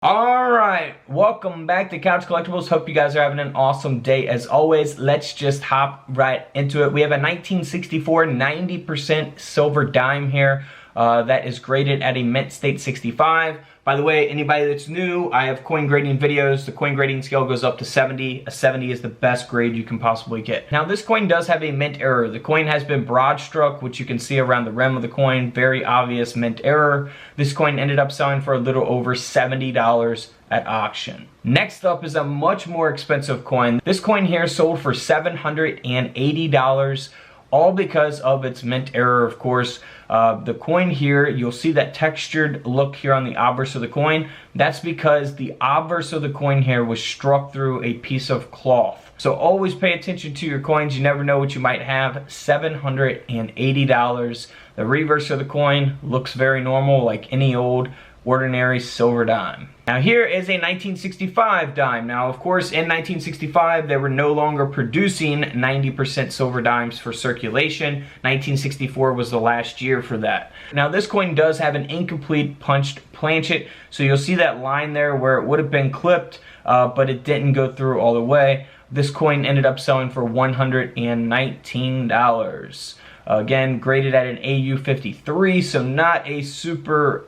Alright, welcome back to Couch Collectibles. Hope you guys are having an awesome day. As always, let's just hop right into it. We have a 1964 90% silver dime here that is graded at a mint state 65. By the way, anybody that's new, I have coin grading videos. The coin grading scale goes up to 70. A 70 is the best grade you can possibly get. Now, this coin does have a mint error. The coin has been broad struck, which you can see around the rim of the coin. Very obvious mint error. This coin ended up selling for a little over $70 at auction. Next up is a much more expensive coin. This coin here sold for $780. All because of its mint error, of course. The coin here, you'll see that textured look here on the obverse of the coin. That's because the obverse of the coin here was struck through a piece of cloth. So always pay attention to your coins. You never know what you might have. $780. The reverse of the coin looks very normal, like any old ordinary silver dime. Now here is a 1965 dime. Now of course in 1965 they were no longer producing 90% silver dimes for circulation. 1964 was the last year for that. Now this coin does have an incomplete punched planchet, so you'll see that line there where it would have been clipped but it didn't go through all the way. This coin ended up selling for $119. Again, graded at an AU 53, so not a super,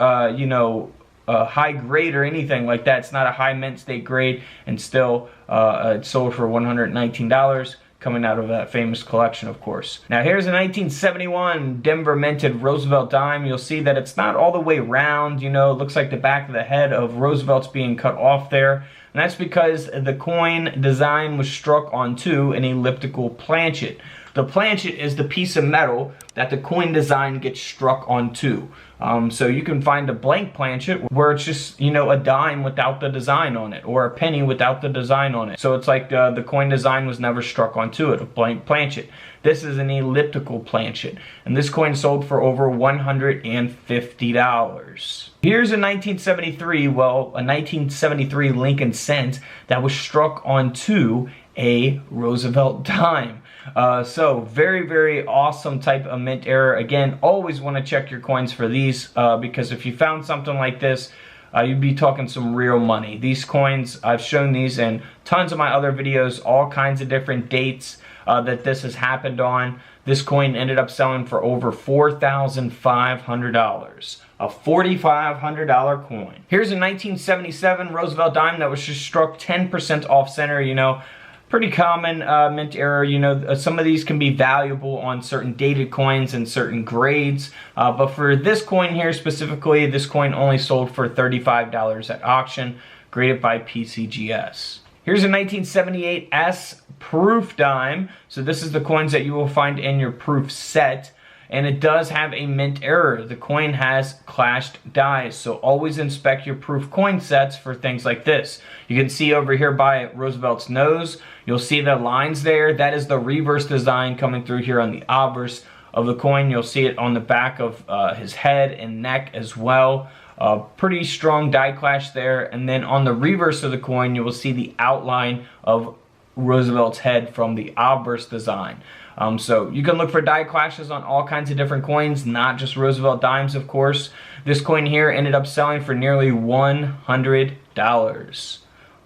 high grade or anything like that. It's not a high mint state grade, and still it sold for $119, coming out of that famous collection, of course. Now here's a 1971 Denver minted Roosevelt dime. You'll see that it's not all the way round, it looks like the back of the head of Roosevelt's being cut off there. And that's because the coin design was struck onto an elliptical planchet. The planchet is the piece of metal that the coin design gets struck onto. So you can find a blank planchet where it's just, a dime without the design on it, or a penny without the design on it. So it's like the coin design was never struck onto it, a blank planchet. This is an elliptical planchet, and this coin sold for over $150. Here's a 1973 Lincoln cent that was struck onto a Roosevelt dime. So very, very awesome type of mint error. Again, always want to check your coins for these because if you found something like this, you'd be talking some real money. These coins, I've shown these in tons of my other videos, all kinds of different dates that this has happened on. This coin ended up selling for over $4,500. A $4,500 coin. Here's a 1977 Roosevelt dime that was just struck 10% off center, pretty common mint error. Some of these can be valuable on certain dated coins and certain grades. But for this coin here specifically, this coin only sold for $35 at auction, graded by PCGS. Here's a 1978 S proof dime. So this is the coins that you will find in your proof set. And it does have a mint error. The coin has clashed dies, so always inspect your proof coin sets for things like this. You can see over here by Roosevelt's nose, you'll see the lines there. That is the reverse design coming through here on the obverse of the coin. You'll see it on the back of his head and neck as well. Pretty strong die clash there. And then on the reverse of the coin, you will see the outline of Roosevelt's head from the obverse design. So you can look for die clashes on all kinds of different coins, not just Roosevelt dimes, of course. This coin here ended up selling for nearly $100.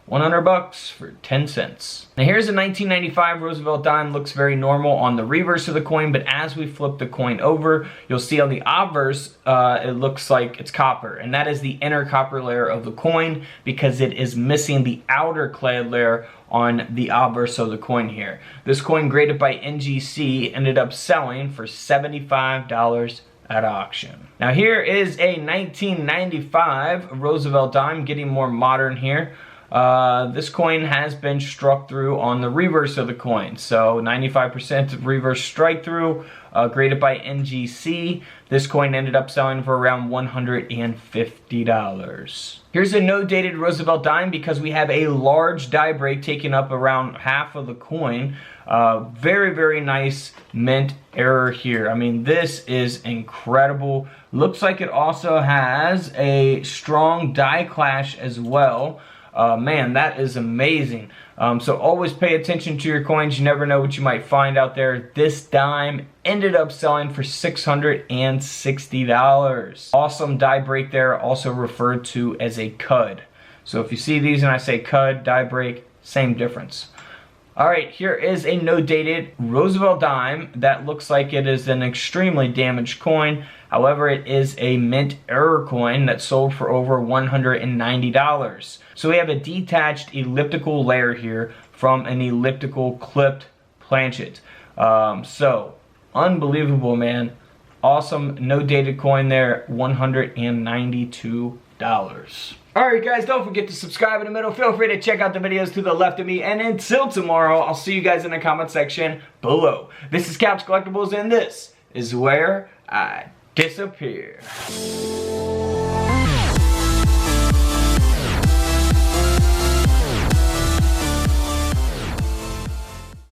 $100 for 10 cents. Now here's a 1995 Roosevelt dime. Looks very normal on the reverse of the coin, but as we flip the coin over, you'll see on the obverse, it looks like it's copper, and that is the inner copper layer of the coin because it is missing the outer clad layer on the obverse of the coin here. This coin, graded by NGC, ended up selling for $75 at auction. Now here is a 1995 Roosevelt dime, getting more modern here. This coin has been struck through on the reverse of the coin, so 95% reverse strike through, graded by NGC. This coin ended up selling for around $150. Here's a no dated Roosevelt dime because we have a large die break taking up around half of the coin. Very, very nice mint error here. I mean, this is incredible. Looks like it also has a strong die clash as well. Man, that is amazing. So always pay attention to your coins. You never know what you might find out there. This dime ended up selling for $660. Awesome die break there, also referred to as a cud. So if you see these and I say cud, die break, same difference. Alright, here is a no-dated Roosevelt Dime that looks like it is an extremely damaged coin. However, it is a mint error coin that sold for over $190. So we have a detached elliptical layer here from an elliptical clipped planchet. So, unbelievable, man. Awesome no-dated coin there, $192. Alright guys, don't forget to subscribe in the middle. Feel free to check out the videos to the left of me. And until tomorrow, I'll see you guys in the comment section below. This is Caps Collectibles, and this is where I disappear.